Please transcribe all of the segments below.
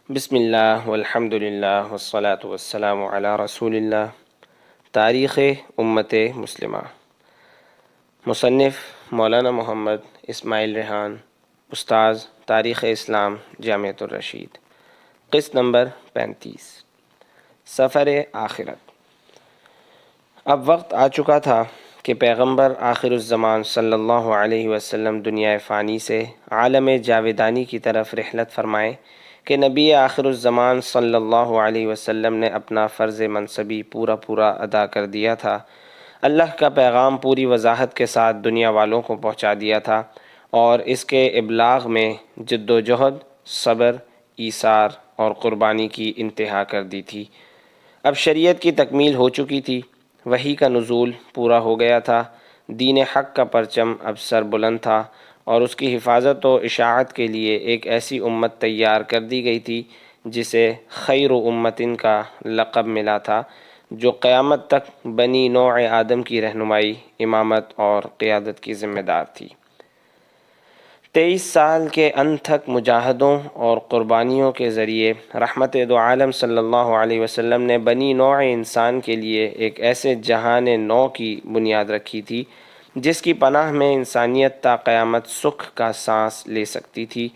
بسم اللہ والحمد للہ والصلاة والسلام علی رسول اللہ۔ تاریخ امت مسلمہ، مصنف مولانا محمد اسماعیل ریحان، استاذ تاریخ اسلام جامعۃ الرشید۔ قسط نمبر 35، سفر آخرت۔ اب وقت آ چکا تھا کہ پیغمبر آخر الزمان صلی اللہ علیہ وسلم دنیا فانی سے عالم جاودانی کی طرف رحلت فرمائیں کہ نبی آخر الزمان صلی اللہ علیہ وسلم نے اپنا فرض منصبی پورا ادا کر دیا تھا۔ اللہ کا پیغام پوری وضاحت کے ساتھ دنیا والوں کو پہنچا دیا تھا اور اس کے ابلاغ میں جد و جہد، صبر، ایثار اور قربانی کی انتہا کر دی تھی۔ اب شریعت کی تکمیل ہو چکی تھی، وحی کا نزول پورا ہو گیا تھا، دین حق کا پرچم اب سر بلند تھا اور اس کی حفاظت و اشاعت کے لیے ایک ایسی امت تیار کر دی گئی تھی جسے خیر امتن کا لقب ملا تھا، جو قیامت تک بنی نوع آدم کی رہنمائی، امامت اور قیادت کی ذمہ دار تھی۔ 23 سال کے انتھک مجاہدوں اور قربانیوں کے ذریعے رحمت دو عالم صلی اللہ علیہ وسلم نے بنی نوع انسان کے لیے ایک ایسے جہان نو کی بنیاد رکھی تھی جس کی پناہ میں انسانیت تا قیامت سکھ کا سانس لے سکتی تھی۔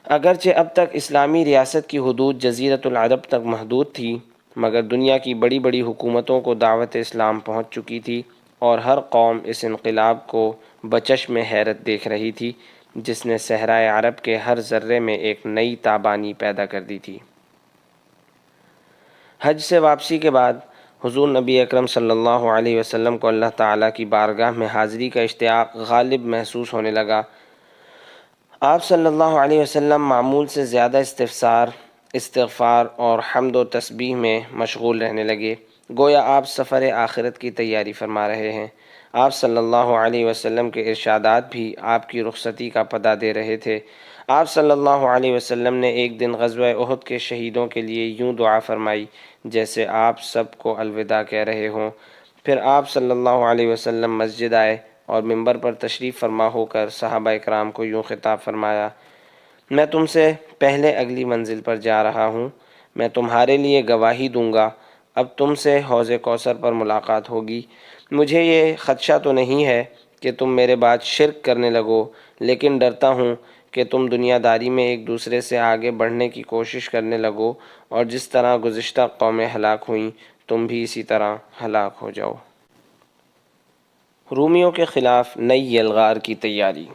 اگرچہ اب تک اسلامی ریاست کی حدود جزیرۃ العرب تک محدود تھی، مگر دنیا کی بڑی بڑی حکومتوں کو دعوت اسلام پہنچ چکی تھی اور ہر قوم اس انقلاب کو بچشم حیرت دیکھ رہی تھی جس نے صحرائے عرب کے ہر ذرے میں ایک نئی تابانی پیدا کر دی تھی۔ حج سے واپسی کے بعد حضور نبی اکرم صلی اللہ علیہ وسلم کو اللہ تعالیٰ کی بارگاہ میں حاضری کا اشتیاق غالب محسوس ہونے لگا۔ آپ صلی اللہ علیہ وسلم معمول سے زیادہ استغفار اور حمد و تسبیح میں مشغول رہنے لگے، گویا آپ سفر آخرت کی تیاری فرما رہے ہیں۔ آپ صلی اللہ علیہ وسلم کے ارشادات بھی آپ کی رخصتی کا پتہ دے رہے تھے۔ آپ صلی اللہ علیہ وسلم نے ایک دن غزوہ احد کے شہیدوں کے لیے یوں دعا فرمائی جیسے آپ سب کو الوداع کہہ رہے ہوں۔ پھر آپ صلی اللہ علیہ وسلم مسجد آئے اور منبر پر تشریف فرما ہو کر صحابہ اکرام کو یوں خطاب فرمایا: میں تم سے پہلے اگلی منزل پر جا رہا ہوں، میں تمہارے لیے گواہی دوں گا، اب تم سے حوض کوثر پر ملاقات ہوگی۔ مجھے یہ خدشہ تو نہیں ہے کہ تم میرے بعد شرک کرنے لگو، لیکن ڈرتا ہوں کہ تم دنیا داری میں ایک دوسرے سے آگے بڑھنے کی کوشش کرنے لگو اور جس طرح گزشتہ قومیں ہلاک ہوئیں تم بھی اسی طرح ہلاک ہو جاؤ۔ رومیوں کے خلاف نئی یلغار کی تیاری۔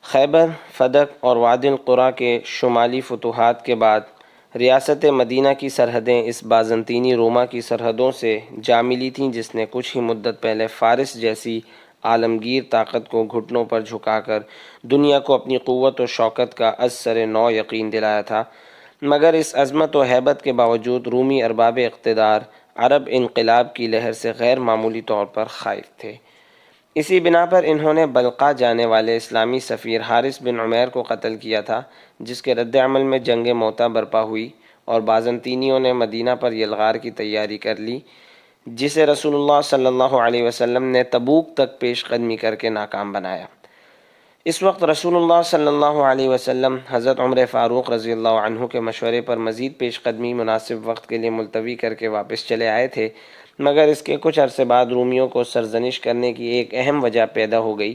خیبر، فدق اور وادی القریٰ کے شمالی فتوحات کے بعد ریاست مدینہ کی سرحدیں اس بازنطینی روما کی سرحدوں سے جا ملی تھیں جس نے کچھ ہی مدت پہلے فارس جیسی عالمگیر طاقت کو گھٹنوں پر جھکا کر دنیا کو اپنی قوت و شوکت کا از سر نو یقین دلایا تھا، مگر اس عظمت و ہیبت کے باوجود رومی ارباب اقتدار عرب انقلاب کی لہر سے غیر معمولی طور پر خائف تھے۔ اسی بنا پر انہوں نے بلقا جانے والے اسلامی سفیر حارث بن عمیر کو قتل کیا تھا، جس کے رد عمل میں جنگ موتا برپا ہوئی اور بازنطینیوں نے مدینہ پر یلغار کی تیاری کر لی، جسے رسول اللہ صلی اللہ علیہ وسلم نے تبوک تک پیش قدمی کر کے ناکام بنایا۔ اس وقت رسول اللہ صلی اللہ علیہ وسلم حضرت عمر فاروق رضی اللہ عنہ کے مشورے پر مزید پیش قدمی مناسب وقت کے لیے ملتوی کر کے واپس چلے آئے تھے، مگر اس کے کچھ عرصے بعد رومیوں کو سرزنش کرنے کی ایک اہم وجہ پیدا ہو گئی،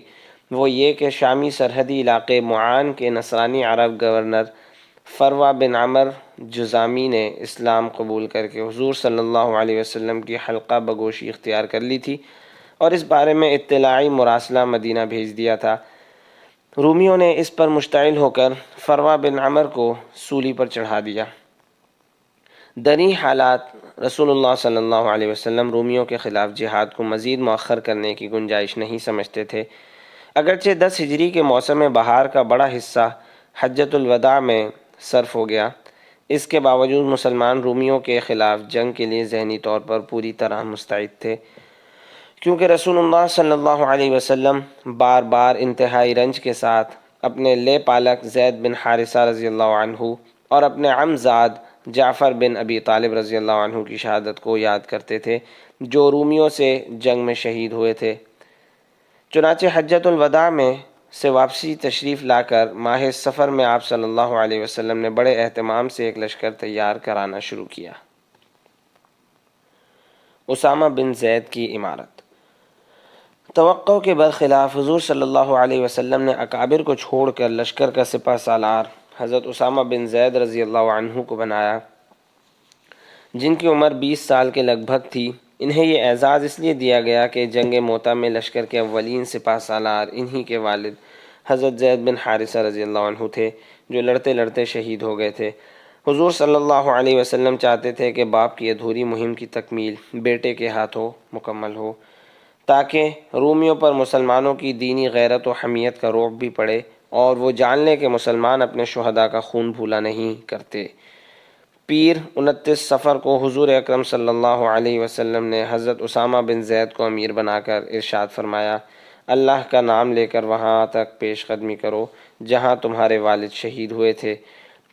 وہ یہ کہ شامی سرحدی علاقے معان کے نصرانی عرب گورنر فروہ بن عمر جذامی نے اسلام قبول کر کے حضور صلی اللہ علیہ وسلم کی حلقہ بگوشی اختیار کر لی تھی اور اس بارے میں اطلاعی مراسلہ مدینہ بھیج دیا تھا۔ رومیوں نے اس پر مشتعل ہو کر فروہ بن عمر کو سولی پر چڑھا دیا۔ دریں حالات رسول اللہ صلی اللہ علیہ وسلم رومیوں کے خلاف جہاد کو مزید مؤخر کرنے کی گنجائش نہیں سمجھتے تھے۔ اگرچہ 10 ہجری کے موسم بہار کا بڑا حصہ حجۃ الوداع میں صرف ہو گیا، اس کے باوجود مسلمان رومیوں کے خلاف جنگ کے لیے ذہنی طور پر پوری طرح مستعد تھے، کیونکہ رسول اللہ صلی اللہ علیہ وسلم بار بار انتہائی رنج کے ساتھ اپنے لے پالک زید بن حارثہ رضی اللہ عنہ اور اپنے عمزاد جعفر بن ابی طالب رضی اللہ عنہ کی شہادت کو یاد کرتے تھے، جو رومیوں سے جنگ میں شہید ہوئے تھے۔ چنانچہ حجۃ الوداع میں سے واپسی تشریف لا کر ماہ سفر میں آپ صلی اللہ علیہ وسلم نے بڑے اہتمام سے ایک لشکر تیار کرانا شروع کیا۔ اسامہ بن زید کی عمارت۔ توقع کے برخلاف حضور صلی اللہ علیہ وسلم نے اکابر کو چھوڑ کر لشکر کا سپہ سالار حضرت اسامہ بن زید رضی اللہ عنہ کو بنایا، جن کی عمر 20 سال کے لگ بھگ تھی۔ انہیں یہ اعزاز اس لیے دیا گیا کہ جنگ موتا میں لشکر کے اولین سپہ سالار انہی کے والد حضرت زید بن حارثہ رضی اللہ عنہ تھے، جو لڑتے لڑتے شہید ہو گئے تھے۔ حضور صلی اللہ علیہ وسلم چاہتے تھے کہ باپ کی ادھوری مہم کی تکمیل بیٹے کے ہاتھوں مکمل ہو، تاکہ رومیوں پر مسلمانوں کی دینی غیرت و حمیت کا رعب بھی پڑے اور وہ جان لیں کہ مسلمان اپنے شہداء کا خون بھولا نہیں کرتے۔ پیر 29 صفر کو حضور اکرم صلی اللہ علیہ وسلم نے حضرت اسامہ بن زید کو امیر بنا کر ارشاد فرمایا، اللہ کا نام لے کر وہاں تک پیش قدمی کرو جہاں تمہارے والد شہید ہوئے تھے۔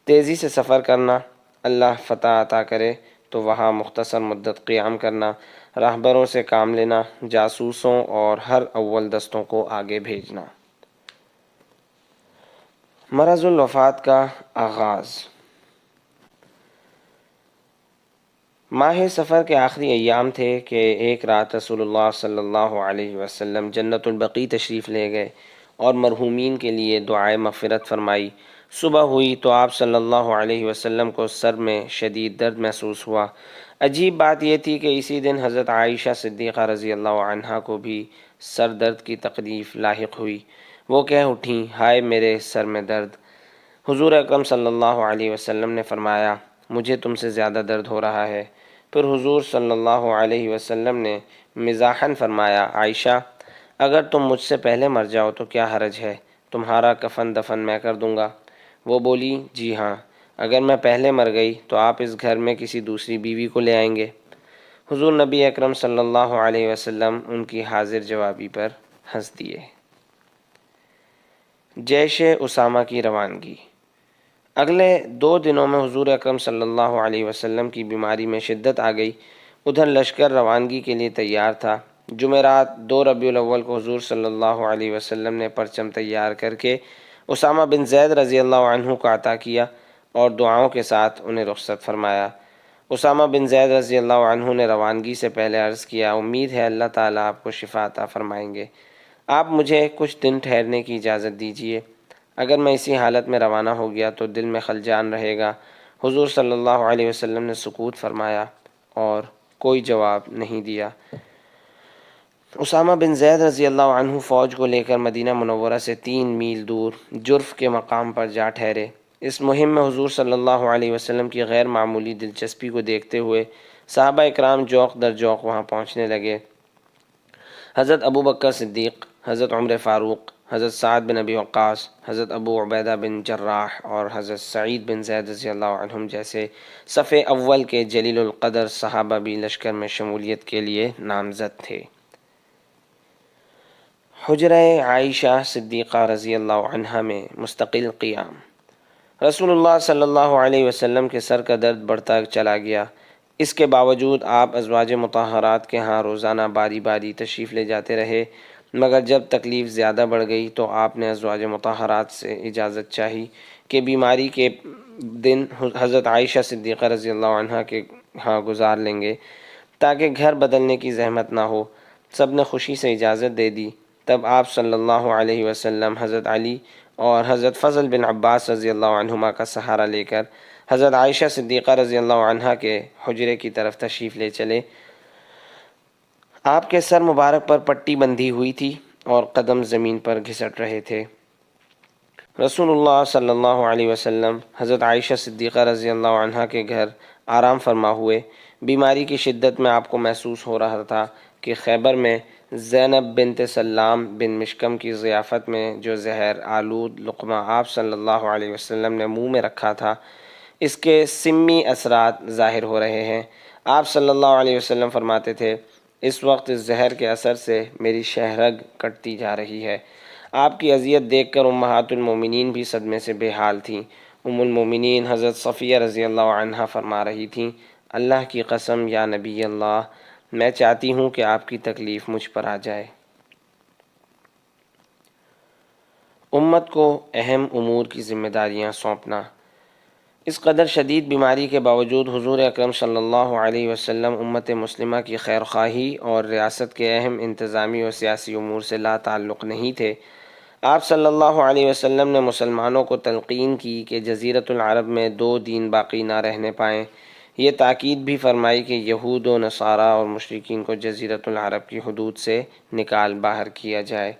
تیزی سے سفر کرنا، اللہ فتح عطا کرے تو وہاں مختصر مدت قیام کرنا، راہبروں سے کام لینا، جاسوسوں اور ہر اول دستوں کو آگے بھیجنا۔ مرض الوفات کا آغاز۔ ماہ سفر کے آخری ایام تھے کہ ایک رات رسول اللہ صلی اللہ علیہ وسلم جنت البقیع تشریف لے گئے اور مرحومین کے لیے دعائے مغفرت فرمائی۔ صبح ہوئی تو آپ صلی اللہ علیہ وسلم کو سر میں شدید درد محسوس ہوا۔ عجیب بات یہ تھی کہ اسی دن حضرت عائشہ صدیقہ رضی اللہ عنہا کو بھی سر درد کی تکلیف لاحق ہوئی۔ وہ کہہ اٹھیں، ہائے میرے سر میں درد۔ حضور اکرم صلی اللہ علیہ وسلم نے فرمایا، مجھے تم سے زیادہ درد ہو رہا ہے۔ پھر حضور صلی اللہ علیہ وسلم نے مزاحاً فرمایا، عائشہ اگر تم مجھ سے پہلے مر جاؤ تو کیا حرج ہے، تمہارا کفن دفن میں کر دوں گا۔ وہ بولی، جی ہاں، اگر میں پہلے مر گئی تو آپ اس گھر میں کسی دوسری بیوی کو لے آئیں گے۔ حضور نبی اکرم صلی اللہ علیہ وسلم ان کی حاضر جوابی پر ہنس دیے۔ جیش اسامہ کی روانگی۔ اگلے 2 دنوں میں حضور اکرم صلی اللہ علیہ وسلم کی بیماری میں شدت آ گئی۔ ادھر لشکر روانگی کے لیے تیار تھا۔ جمعرات 2 ربیع الاول کو حضور صلی اللہ علیہ وسلم نے پرچم تیار کر کے اسامہ بن زید رضی اللہ عنہ کو عطا کیا اور دعاؤں کے ساتھ انہیں رخصت فرمایا۔ اسامہ بن زید رضی اللہ عنہ نے روانگی سے پہلے عرض کیا، امید ہے اللہ تعالیٰ آپ کو شفا عطا فرمائیں گے، آپ مجھے کچھ دن ٹھہرنے کی اجازت دیجیے، اگر میں اسی حالت میں روانہ ہو گیا تو دل میں خلجان رہے گا۔ حضور صلی اللہ علیہ وسلم نے سکوت فرمایا اور کوئی جواب نہیں دیا۔ اسامہ بن زید رضی اللہ عنہ فوج کو لے کر مدینہ منورہ سے 3 میل دور جرف کے مقام پر جا ٹھہرے۔ اس مہم میں حضور صلی اللہ علیہ وسلم کی غیر معمولی دلچسپی کو دیکھتے ہوئے صحابہ اکرام جوق در جوق وہاں پہنچنے لگے۔ حضرت ابوبکر صدیق، حضرت عمر فاروق، حضرت سعد بن ابی وقاص، حضرت ابو عبیدہ بن جراح اور حضرت سعید بن زید رضی اللہ عنہم جیسے صف اول کے جلیل القدر صحابہ بھی لشکر میں شمولیت کے لیے نامزد تھے۔ حجرہ عائشہ صدیقہ رضی اللہ عنہا میں مستقل قیام۔ رسول اللہ صلی اللہ علیہ وسلم کے سر کا درد بڑھتا چلا گیا، اس کے باوجود آپ ازواج مطہرات کے ہاں روزانہ باری باری تشریف لے جاتے رہے، مگر جب تکلیف زیادہ بڑھ گئی تو آپ نے ازواج مطہرات سے اجازت چاہی کہ بیماری کے دن حضرت عائشہ صدیقہ رضی اللہ عنہا کے ہاں گزار لیں گے تاکہ گھر بدلنے کی زحمت نہ ہو۔ سب نے خوشی سے اجازت دے دی۔ تب آپ صلی اللہ علیہ وسلم حضرت علی اور حضرت فضل بن عباس رضی اللہ عنہما کا سہارا لے کر حضرت عائشہ صدیقہ رضی اللہ عنہا کے حجرے کی طرف تشریف لے چلے۔ آپ کے سر مبارک پر پٹی بندھی ہوئی تھی اور قدم زمین پر گھسٹ رہے تھے۔ رسول اللہ صلی اللہ علیہ وسلم حضرت عائشہ صدیقہ رضی اللہ عنہا کے گھر آرام فرما ہوئے۔ بیماری کی شدت میں آپ کو محسوس ہو رہا تھا کہ خیبر میں زینب بنت سلام بن مشکم کی ضیافت میں جو زہر آلود لقمہ آپ صلی اللہ علیہ وسلم نے منہ میں رکھا تھا، اس کے سمی اثرات ظاہر ہو رہے ہیں۔ آپ صلی اللہ علیہ وسلم فرماتے تھے، اس وقت اس زہر کے اثر سے میری شہرگ کٹتی جا رہی ہے۔ آپ کی اذیت دیکھ کر امہات المومنین بھی صدمے سے بے حال تھیں۔ ام المومنین حضرت صفیہ رضی اللہ عنہا فرما رہی تھیں، اللہ کی قسم یا نبی اللہ، میں چاہتی ہوں کہ آپ کی تکلیف مجھ پر آ جائے۔ امت کو اہم امور کی ذمہ داریاں سونپنا۔ اس قدر شدید بیماری کے باوجود حضور اکرم صلی اللہ علیہ وسلم امت مسلمہ کی خیرخواہی اور ریاست کے اہم انتظامی اور سیاسی امور سے لا تعلق نہیں تھے۔ آپ صلی اللہ علیہ وسلم نے مسلمانوں کو تلقین کی کہ جزیرۃ العرب میں دو دین باقی نہ رہنے پائیں۔ یہ تاکید بھی فرمائی کہ یہود و نصارہ اور مشرکین کو جزیرۃ العرب کی حدود سے نکال باہر کیا جائے۔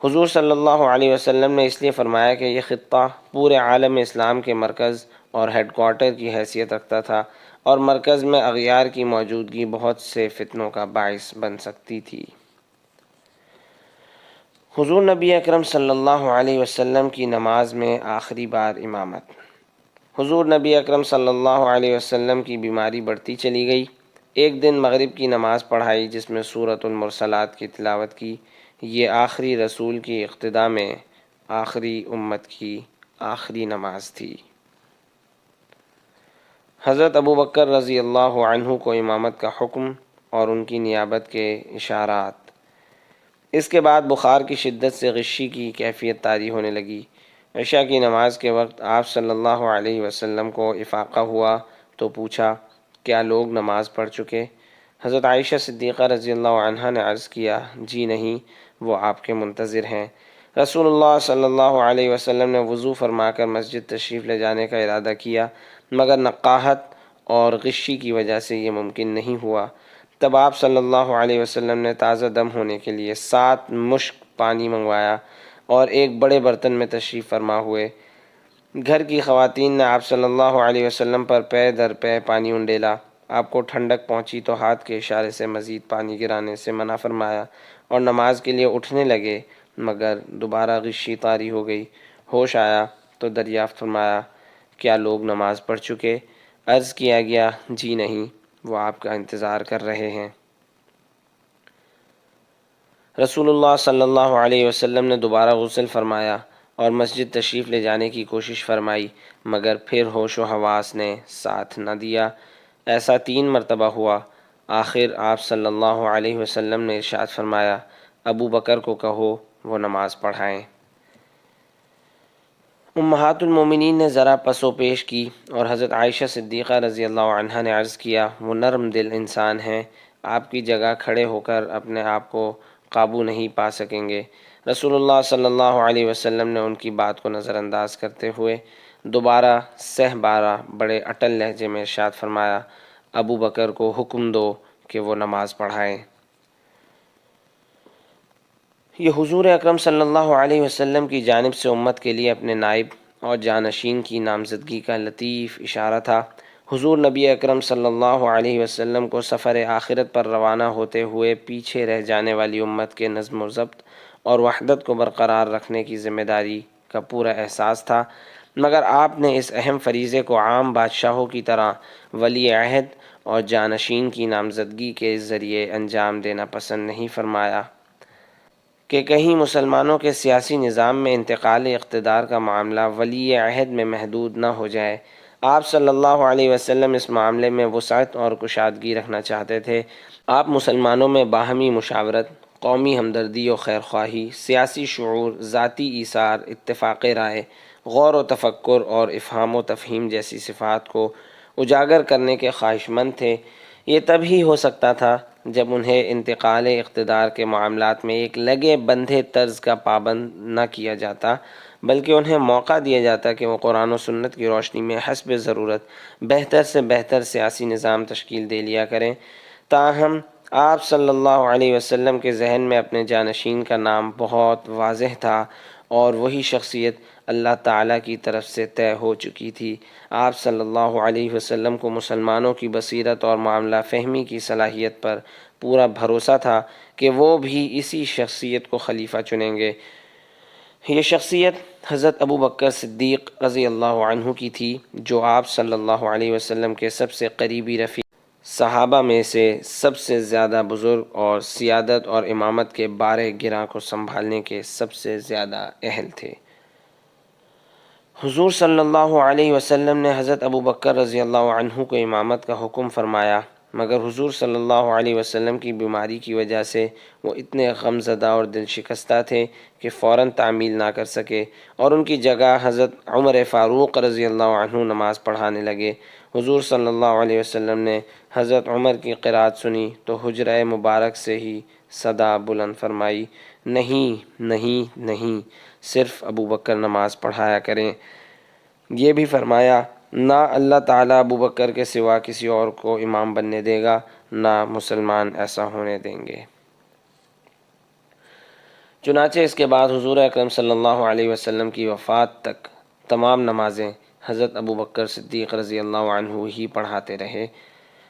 حضور صلی اللہ علیہ وسلم نے اس لیے فرمایا کہ یہ خطہ پورے عالم اسلام کے مرکز اور ہیڈ کوارٹر کی حیثیت رکھتا تھا، اور مرکز میں اغیار کی موجودگی بہت سے فتنوں کا باعث بن سکتی تھی۔ حضور نبی اکرم صلی اللہ علیہ وسلم کی نماز میں آخری بار امامت۔ حضور نبی اکرم صلی اللہ علیہ وسلم کی بیماری بڑھتی چلی گئی۔ ایک دن مغرب کی نماز پڑھائی جس میں سورۃ المرسلات کی تلاوت کی۔ یہ آخری رسول کی اقتداء میں آخری امت کی آخری نماز تھی۔ حضرت ابوبکر رضی اللہ عنہ کو امامت کا حکم اور ان کی نیابت کے اشارات۔ اس کے بعد بخار کی شدت سے غشی کی کیفیت طاری ہونے لگی۔ عشاء کی نماز کے وقت آپ صلی اللہ علیہ وسلم کو افاقہ ہوا تو پوچھا، کیا لوگ نماز پڑھ چکے؟ حضرت عائشہ صدیقہ رضی اللہ عنہا نے عرض کیا، جی نہیں، وہ آپ کے منتظر ہیں۔ رسول اللہ صلی اللہ علیہ وسلم نے وضو فرما کر مسجد تشریف لے جانے کا ارادہ کیا، مگر نقاہت اور غشی کی وجہ سے یہ ممکن نہیں ہوا۔ تب آپ صلی اللہ علیہ وسلم نے تازہ دم ہونے کے لیے 7 مشک پانی منگوایا اور ایک بڑے برتن میں تشریف فرما ہوئے۔ گھر کی خواتین نے آپ صلی اللہ علیہ وسلم پر پے در پے پانی انڈیلا۔ آپ کو ٹھنڈک پہنچی تو ہاتھ کے اشارے سے مزید پانی گرانے سے منع فرمایا اور نماز کے لیے اٹھنے لگے، مگر دوبارہ غشی طاری ہو گئی۔ ہوش آیا تو دریافت فرمایا، کیا لوگ نماز پڑھ چکے؟ عرض کیا گیا، جی نہیں، وہ آپ کا انتظار کر رہے ہیں۔ رسول اللہ صلی اللہ علیہ وسلم نے دوبارہ غسل فرمایا اور مسجد تشریف لے جانے کی کوشش فرمائی، مگر پھر ہوش و حواس نے ساتھ نہ دیا۔ ایسا 3 مرتبہ ہوا۔ آخر آپ صلی اللہ علیہ وسلم نے ارشاد فرمایا، ابو بکر کو کہو وہ نماز پڑھائیں۔ امہات المومنین نے ذرا پس و پیش کی اور حضرت عائشہ صدیقہ رضی اللہ عنہا نے عرض کیا، وہ نرم دل انسان ہیں، آپ کی جگہ کھڑے ہو کر اپنے آپ کو قابو نہیں پا سکیں گے۔ رسول اللہ صلی اللہ علیہ وسلم نے ان کی بات کو نظر انداز کرتے ہوئے دوبارہ بارہ بڑے اٹل لہجے میں ارشاد فرمایا، ابو بکر کو حکم دو کہ وہ نماز پڑھائیں۔ یہ حضور اکرم صلی اللہ علیہ وسلم کی جانب سے امت کے لیے اپنے نائب اور جانشین کی نامزدگی کا لطیف اشارہ تھا۔ حضور نبی اکرم صلی اللہ علیہ وسلم کو سفر آخرت پر روانہ ہوتے ہوئے پیچھے رہ جانے والی امت کے نظم و ضبط اور وحدت کو برقرار رکھنے کی ذمہ داری کا پورا احساس تھا، مگر آپ نے اس اہم فریضے کو عام بادشاہوں کی طرح ولی عہد اور جانشین کی نامزدگی کے ذریعے انجام دینا پسند نہیں فرمایا کہ کہیں مسلمانوں کے سیاسی نظام میں انتقال اقتدار کا معاملہ ولی عہد میں محدود نہ ہو جائے۔ آپ صلی اللہ علیہ وسلم اس معاملے میں وسعت اور کشادگی رکھنا چاہتے تھے۔ آپ مسلمانوں میں باہمی مشاورت، قومی ہمدردی و خیرخواہی، سیاسی شعور، ذاتی ایثار، اتفاق رائے، غور و تفکر اور افہام و تفہیم جیسی صفات کو اجاگر کرنے کے خواہش مند تھے۔ یہ تب ہی ہو سکتا تھا جب انہیں انتقال اقتدار کے معاملات میں ایک لگے بندھے طرز کا پابند نہ کیا جاتا، بلکہ انہیں موقع دیا جاتا کہ وہ قرآن و سنت کی روشنی میں حسب ضرورت بہتر سے بہتر سیاسی نظام تشکیل دے لیا کریں۔ تاہم آپ صلی اللہ علیہ وسلم کے ذہن میں اپنے جانشین کا نام بہت واضح تھا اور وہی شخصیت اللہ تعالیٰ کی طرف سے طے ہو چکی تھی۔ آپ صلی اللہ علیہ وسلم کو مسلمانوں کی بصیرت اور معاملہ فہمی کی صلاحیت پر پورا بھروسہ تھا کہ وہ بھی اسی شخصیت کو خلیفہ چنیں گے۔ یہ شخصیت حضرت ابو بکر صدیق رضی اللہ عنہ کی تھی، جو آپ صلی اللہ علیہ وسلم کے سب سے قریبی رفیق صحابہ میں سے سب سے زیادہ بزرگ اور سیادت اور امامت کے بارے گراں کو سنبھالنے کے سب سے زیادہ اہل تھے۔ حضور صلی اللہ علیہ وسلم نے حضرت ابو بکر رضی اللہ عنہ کو امامت کا حکم فرمایا، مگر حضور صلی اللہ علیہ وسلم کی بیماری کی وجہ سے وہ اتنے غم زدہ اور دل شکستہ تھے کہ فوراً تعمیل نہ کر سکے، اور ان کی جگہ حضرت عمر فاروق رضی اللہ عنہ نماز پڑھانے لگے۔ حضور صلی اللہ علیہ وسلم نے حضرت عمر کی قرات سنی تو حجرہ مبارک سے ہی صدا بلند فرمائی، نہیں نہیں نہیں، صرف ابو بکر نماز پڑھایا کریں۔ یہ بھی فرمایا، نہ اللہ تعالیٰ ابو بکر کے سوا کسی اور کو امام بننے دے گا، نہ مسلمان ایسا ہونے دیں گے۔ چنانچہ اس کے بعد حضور اکرم صلی اللہ علیہ وسلم کی وفات تک تمام نمازیں حضرت ابو بکر صدیق رضی اللہ عنہ ہی پڑھاتے رہے۔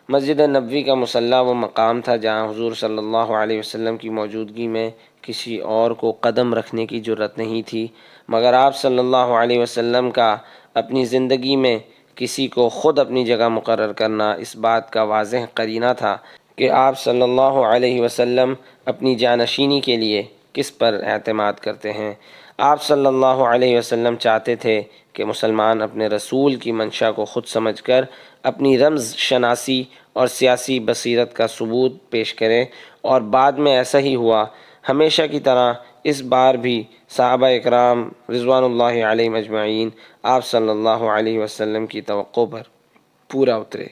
مسجد نبوی کا مصلی وہ مقام تھا جہاں حضور صلی اللہ علیہ وسلم کی موجودگی میں کسی اور کو قدم رکھنے کی جرأت نہیں تھی، مگر آپ صلی اللہ علیہ وسلم کا اپنی زندگی میں کسی کو خود اپنی جگہ مقرر کرنا اس بات کا واضح قرینہ تھا کہ آپ صلی اللہ علیہ وسلم اپنی جانشینی کے لیے کس پر اعتماد کرتے ہیں۔ آپ صلی اللہ علیہ وسلم چاہتے تھے کہ مسلمان اپنے رسول کی منشا کو خود سمجھ کر اپنی رمز شناسی اور سیاسی بصیرت کا ثبوت پیش کریں، اور بعد میں ایسا ہی ہوا۔ ہمیشہ کی طرح اس بار بھی صحابہ اکرام رضوان اللہ علیہم اجمعین آپ صلی اللہ علیہ وسلم کی توقع پر پورا اترے۔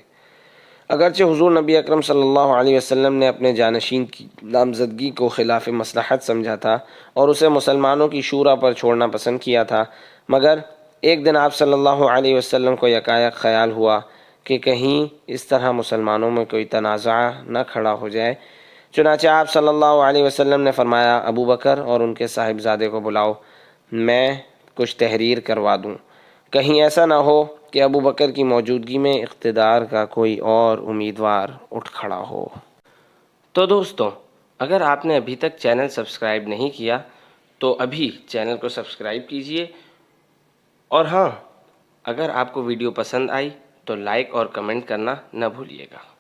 اگرچہ حضور نبی اکرم صلی اللہ علیہ وسلم نے اپنے جانشین کی نامزدگی کو خلاف مصلحت سمجھا تھا اور اسے مسلمانوں کی شورا پر چھوڑنا پسند کیا تھا، مگر ایک دن آپ صلی اللہ علیہ وسلم کو یکایک خیال ہوا کہ کہیں اس طرح مسلمانوں میں کوئی تنازع نہ کھڑا ہو جائے۔ چنانچہ آپ صلی اللہ علیہ وسلم نے فرمایا، ابو بکر اور ان کے صاحبزادے کو بلاؤ، میں کچھ تحریر کروا دوں، کہیں ایسا نہ ہو کہ ابو بکر کی موجودگی میں اقتدار کا کوئی اور امیدوار اٹھ کھڑا ہو۔ تو دوستوں، اگر آپ نے ابھی تک چینل سبسکرائب نہیں کیا تو ابھی چینل کو سبسکرائب کیجئے، اور ہاں، اگر آپ کو ویڈیو پسند آئی تو لائک اور کمنٹ کرنا نہ بھولیے گا۔